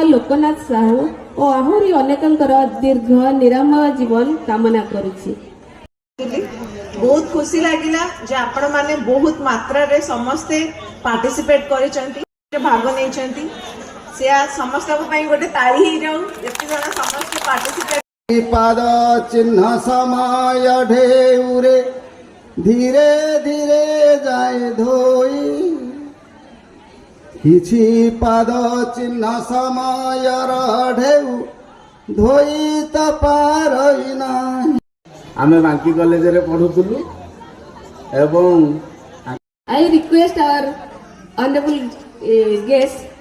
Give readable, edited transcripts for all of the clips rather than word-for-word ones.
लोकनाथ साहू और आहरी अनेकंकर दीर्घ निरामय जीवन कामना करुछि। बहुत खुशी लगिला जे आपण माने बहुत मात्रा रे समस्ते पार्टिसिपेट करिसंती भाग नेइसंती से समस्त को पई गोटे ताली ही जाऊ जति जण समस्त पार्टिसिपेट पाद चिन्ह समय ढेउरे धीरे धीरे जाए धोई किछि पाद चिन्ह समय ढेउ धोई त पारई नाही। आमे बांकी कॉलेज रे पढुतलु एवं I request our honourable guest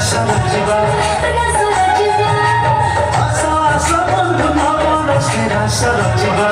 আস আস বন্ধু নবন সে রাস রচিবা